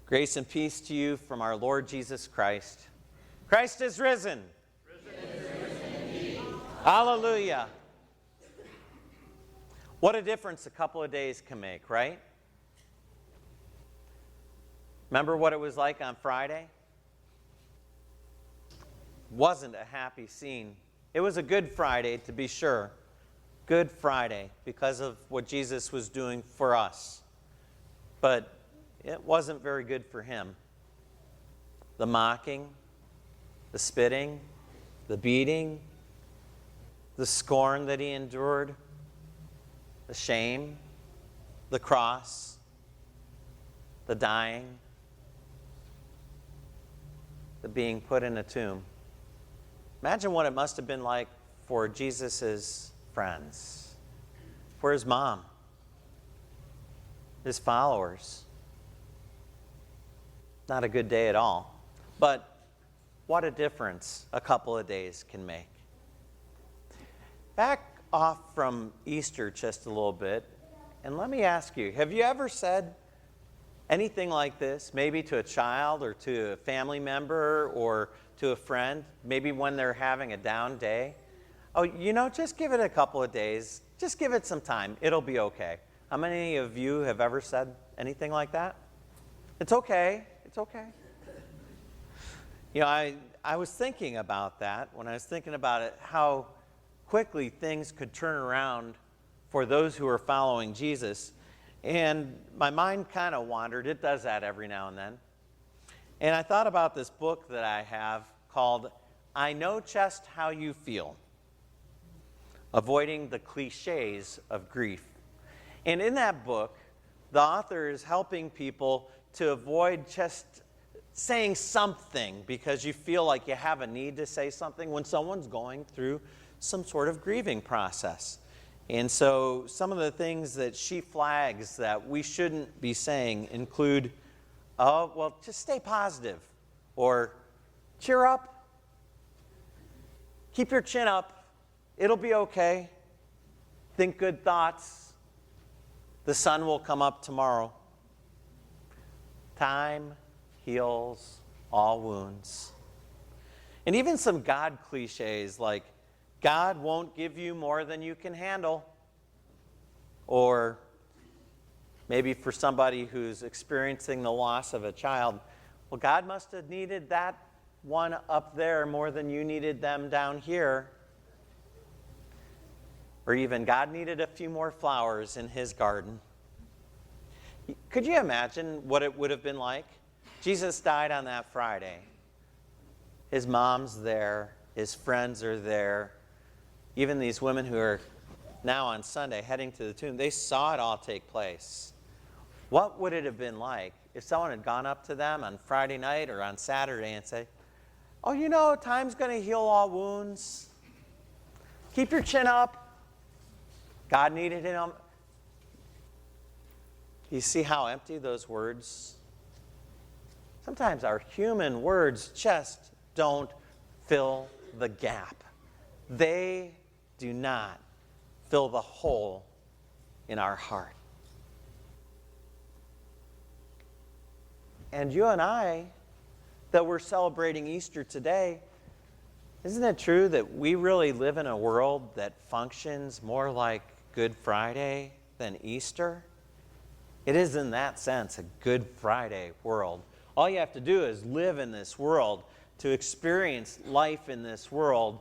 Grace and peace to you from our Lord Jesus Christ. Christ is risen. Hallelujah. What a difference a couple of days can make, right? Remember what it was like on Friday? Wasn't a happy scene. It was a Good Friday, to be sure. Good Friday, because of what Jesus was doing for us. But it wasn't very good for him. The mocking, the spitting, the beating, the scorn that he endured, the shame, the cross, the dying, the being put in a tomb. Imagine what it must have been like for Jesus' friends, for his mom, his followers. Not a good day at all. But what a difference a couple of days can make. Back off from Easter just a little bit, and let me ask you, have you ever said anything like this, maybe to a child or to a family member or to a friend, maybe when they're having a down day? Oh, just give it a couple of days. Just give it some time. It'll be okay. How many of you have ever said anything like that? It's okay. It's okay. I was thinking about that when I was thinking about it, how quickly things could turn around for those who are following Jesus. And my mind kind of wandered. It does that every now and then. And I thought about this book that I have called I Know Just How You Feel, Avoiding the Cliches of Grief. And in that book, the author is helping people to avoid just saying something because you feel like you have a need to say something when someone's going through some sort of grieving process. And so some of the things that she flags that we shouldn't be saying include, just stay positive, or cheer up, keep your chin up, it'll be okay, think good thoughts, the sun will come up tomorrow. Time heals all wounds. And even some God cliches like, God won't give you more than you can handle. Or maybe for somebody who's experiencing the loss of a child, well, God must have needed that one up there more than you needed them down here. Or even God needed a few more flowers in his garden. Could you imagine what it would have been like? Jesus died on that Friday. His mom's there. His friends are there. Even these women who are now on Sunday heading to the tomb, they saw it all take place. What would it have been like if someone had gone up to them on Friday night or on Saturday and say, time's going to heal all wounds. Keep your chin up. God needed him. You see how empty those words? Sometimes our human words just don't fill the gap. They do not fill the hole in our heart. And you and I, that we're celebrating Easter today, isn't it true that we really live in a world that functions more like Good Friday than Easter? It is in that sense a Good Friday world. All you have to do is live in this world to experience life in this world.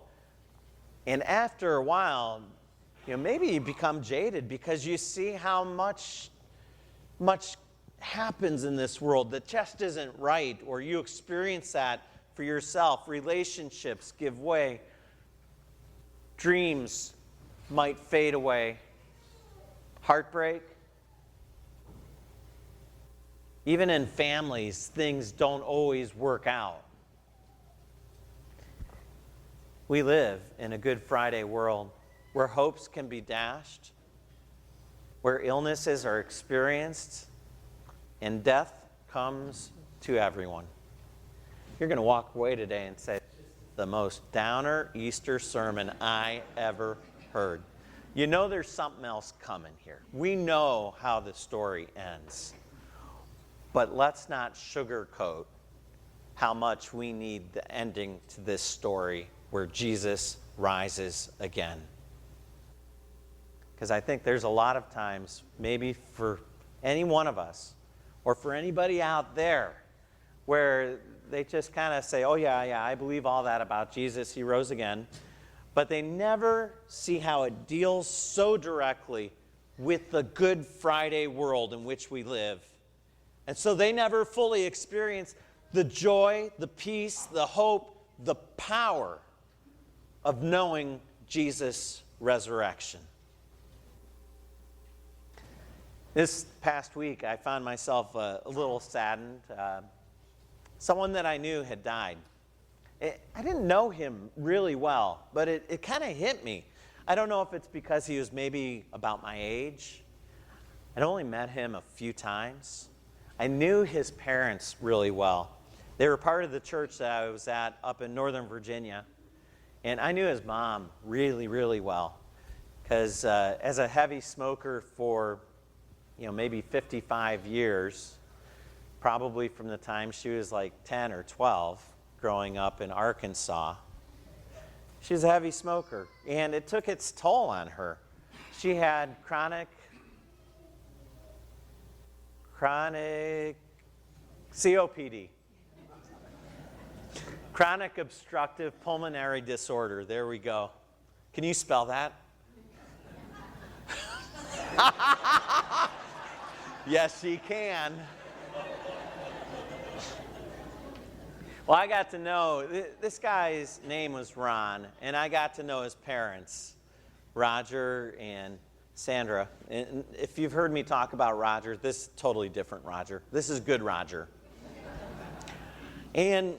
And after a while, maybe you become jaded because you see how much happens in this world that just isn't right, or you experience that for yourself. Relationships give way. Dreams might fade away. Heartbreak. Even in families, things don't always work out. We live in a Good Friday world where hopes can be dashed, where illnesses are experienced, and death comes to everyone. You're going to walk away today and say, the most downer Easter sermon I ever heard. There's something else coming here. We know how the story ends. But let's not sugarcoat how much we need the ending to this story where Jesus rises again. Because I think there's a lot of times, maybe for any one of us, or for anybody out there, where they just kind of say, oh yeah, I believe all that about Jesus, he rose again, but they never see how it deals so directly with the Good Friday world in which we live. And so they never fully experience the joy, the peace, the hope, the power of knowing Jesus' resurrection. This past week, I found myself a little saddened. Someone that I knew had died. I didn't know him really well, but it kind of hit me. I don't know if it's because he was maybe about my age. I'd only met him a few times. I knew his parents really well. They were part of the church that I was at up in Northern Virginia. And I knew his mom really, really well. Because as a heavy smoker for, maybe 55 years, probably from the time she was like 10 or 12, growing up in Arkansas, she was a heavy smoker. And it took its toll on her. She had chronic COPD. Chronic obstructive pulmonary disorder. There we go. Can you spell that? Yes, she can. Well, I got to know, this guy's name was Ron, and I got to know his parents, Roger and Sandra. And if you've heard me talk about Roger, this is totally different Roger. This is good Roger. And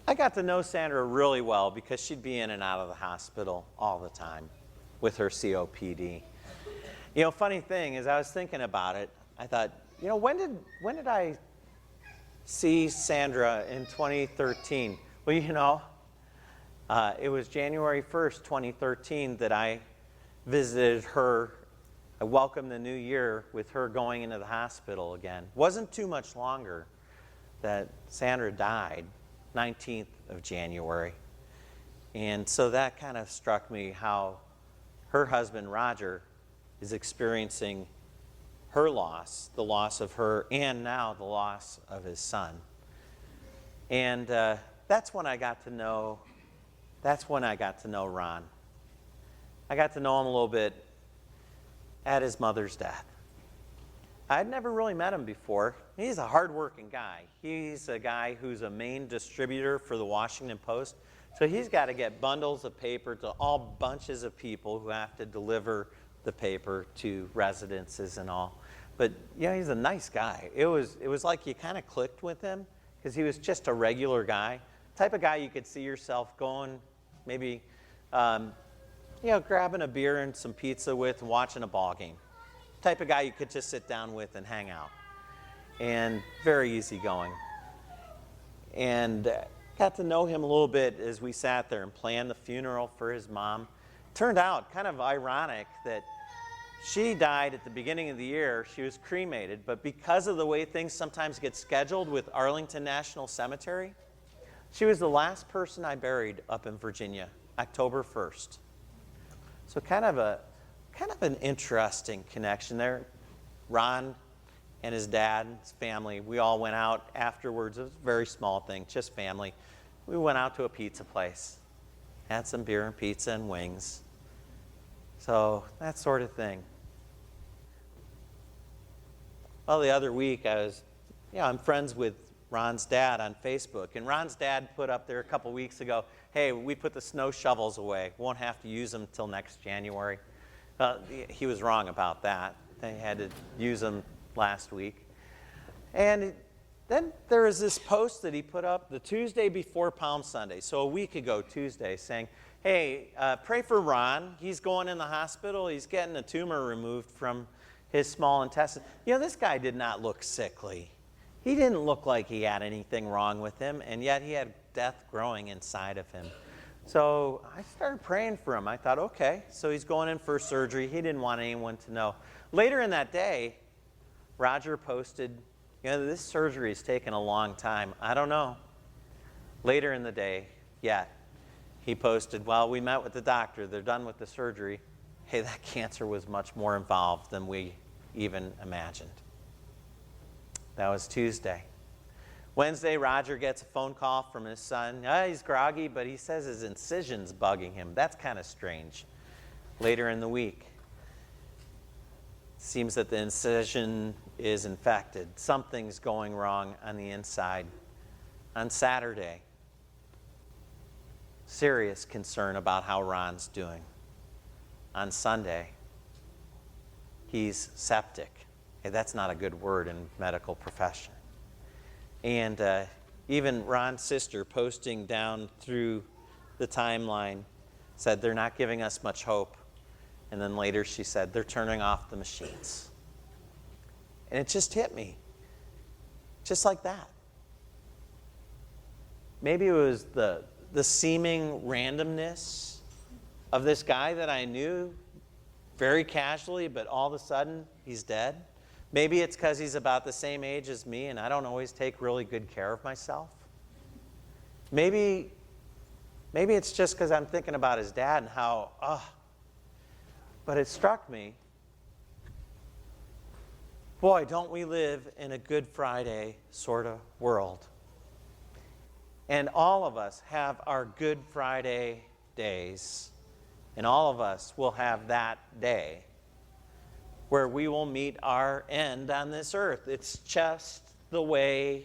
I got to know Sandra really well because she'd be in and out of the hospital all the time with her COPD. Funny thing is, I was thinking about it. I thought, when did I see Sandra in 2013? Well, it was January 1st, 2013 that I visited her. I welcomed the new year with her going into the hospital again. Wasn't too much longer that Sandra died, 19th of January. And so that kind of struck me how her husband, Roger, is experiencing her loss, the loss of her, and now the loss of his son. And that's when I got to know Ron. I got to know him a little bit at his mother's death. I'd never really met him before. He's a hardworking guy. He's a guy who's a main distributor for the Washington Post. So he's got to get bundles of paper to all bunches of people who have to deliver the paper to residences and all. But he's a nice guy. It was like you kind of clicked with him because he was just a regular guy. Type of guy you could see yourself going, maybe, grabbing a beer and some pizza with and watching a ball game. Type of guy you could just sit down with and hang out. And very easygoing. And got to know him a little bit as we sat there and planned the funeral for his mom. Turned out kind of ironic that she died at the beginning of the year. She was cremated, but because of the way things sometimes get scheduled with Arlington National Cemetery, she was the last person I buried up in Virginia, October 1st. So kind of an interesting connection there. Ron and his dad, his family, we all went out afterwards. It was a very small thing, just family. We went out to a pizza place, had some beer and pizza and wings. So that sort of thing. Well, the other week I'm friends with Ron's dad on Facebook, and Ron's dad put up there a couple weeks ago, hey, we put the snow shovels away. Won't have to use them till next January. He was wrong about that. They had to use them last week. And then there was this post that he put up the Tuesday before Palm Sunday, so a week ago Tuesday, saying, hey, pray for Ron. He's going in the hospital. He's getting a tumor removed from his small intestine. This guy did not look sickly. He didn't look like he had anything wrong with him, and yet he had death growing inside of him. So I started praying for him. I thought, okay, so he's going in for surgery. He didn't want anyone to know. Later in that day, Roger posted This surgery has taken a long time. I don't know. Later in the day, he posted, well, we met with the doctor. They're done with the surgery. Hey, that cancer was much more involved than we even imagined. That was Tuesday. Wednesday, Roger gets a phone call from his son. He's groggy, but he says his incision's bugging him. That's kind of strange. Later in the week, it seems that the incision is infected. Something's going wrong on the inside. On Saturday, serious concern about how Ron's doing. On Sunday, he's septic. Hey, that's not a good word in medical profession. And even Ron's sister, posting down through the timeline, said they're not giving us much hope. And then later she said they're turning off the machines. And it just hit me, just like that. Maybe it was the seeming randomness of this guy that I knew very casually, but all of a sudden he's dead. Maybe it's because he's about the same age as me and I don't always take really good care of myself. Maybe it's just because I'm thinking about his dad and how, but it struck me, boy, don't we live in a Good Friday sort of world. And all of us have our Good Friday days, and all of us will have that day where we will meet our end on this earth. It's just the way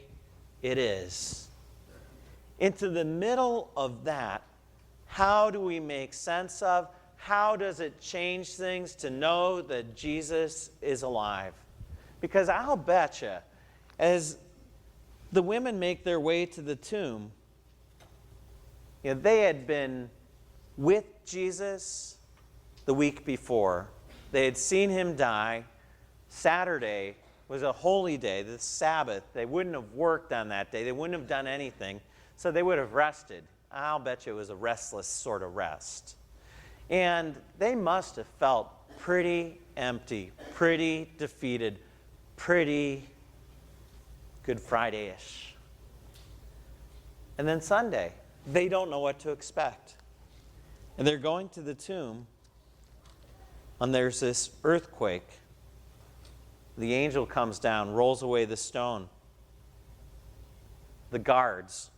it is. Into the middle of that, how do we make sense of, how does it change things to know that Jesus is alive? Because I'll bet you, as the women make their way to the tomb, they had been with Jesus the week before. They had seen him die. Saturday was a holy day, the Sabbath. They wouldn't have worked on that day. They wouldn't have done anything. So they would have rested. I'll bet you it was a restless sort of rest. And they must have felt pretty empty, pretty defeated, pretty Good Friday-ish. And then Sunday, they don't know what to expect. And they're going to the tomb, and there's this earthquake. The angel comes down, rolls away the stone. The guards,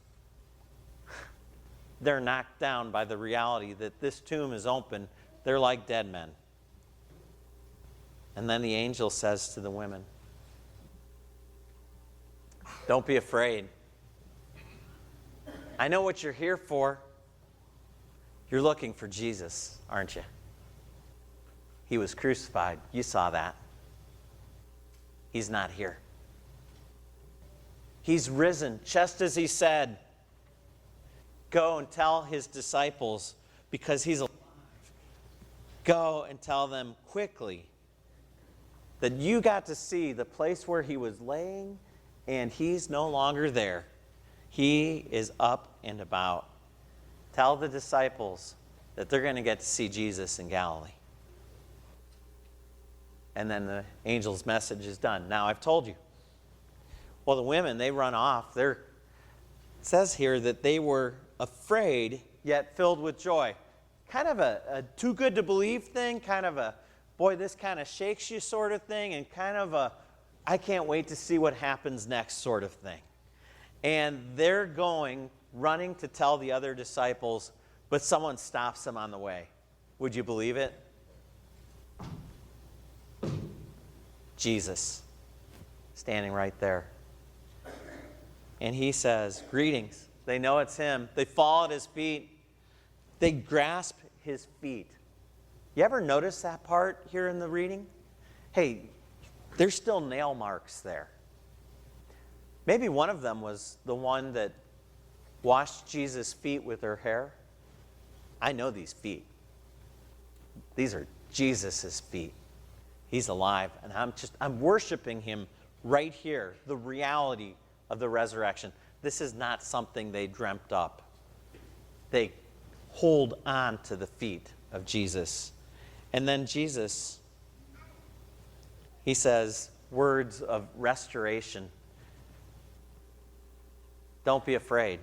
they're knocked down by the reality that this tomb is open. They're like dead men. And then the angel says to the women, don't be afraid. I know what you're here for. You're looking for Jesus, aren't you? He was crucified. You saw that. He's not here. He's risen, just as he said. Go and tell his disciples, because he's alive. Go and tell them quickly that you got to see the place where he was laying, and he's no longer there. He is up and about. Tell the disciples that they're going to get to see Jesus in Galilee. And then the angel's message is done. Now, I've told you. Well, the women, they run off. It says here that they were afraid, yet filled with joy. Kind of a too good to believe thing, kind of a, boy, this kind of shakes you sort of thing, and kind of a, I can't wait to see what happens next sort of thing. And they're running to tell the other disciples, but someone stops them on the way. Would you believe it? Jesus, standing right there. And he says, greetings. They know it's him. They fall at his feet. They grasp his feet. You ever notice that part here in the reading? Hey, there's still nail marks there. Maybe one of them was the one that washed Jesus' feet with her hair. I know these feet. These are Jesus' feet. He's alive, and I'm worshiping him right here, the reality of the resurrection. This is not something they dreamt up. They hold on to the feet of Jesus. And then Jesus, he says words of restoration. Don't be afraid.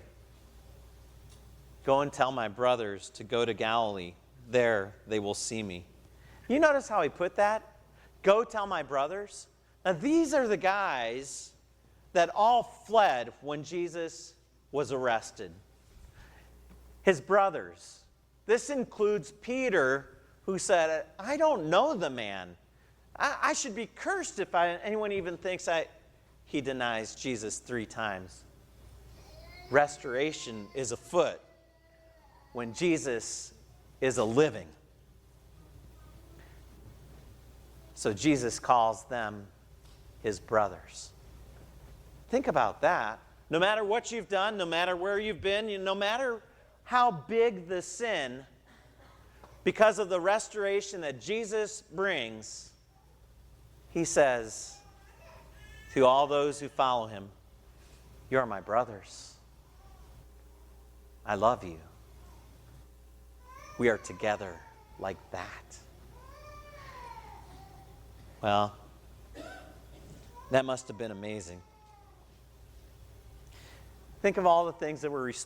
Go and tell my brothers to go to Galilee. There they will see me. You notice how he put that? Go tell my brothers. Now these are the guys that all fled when Jesus was arrested. His brothers. This includes Peter, who said, I don't know the man. I should be cursed if anyone even thinks He denies Jesus 3 times. Restoration is afoot when Jesus is a living. So Jesus calls them his brothers. Think about that. No matter what you've done, no matter where you've been, no matter how big the sin, because of the restoration that Jesus brings, he says to all those who follow him, you're my brothers. I love you. We are together like that. Well, that must have been amazing. Think of all the things that were restored.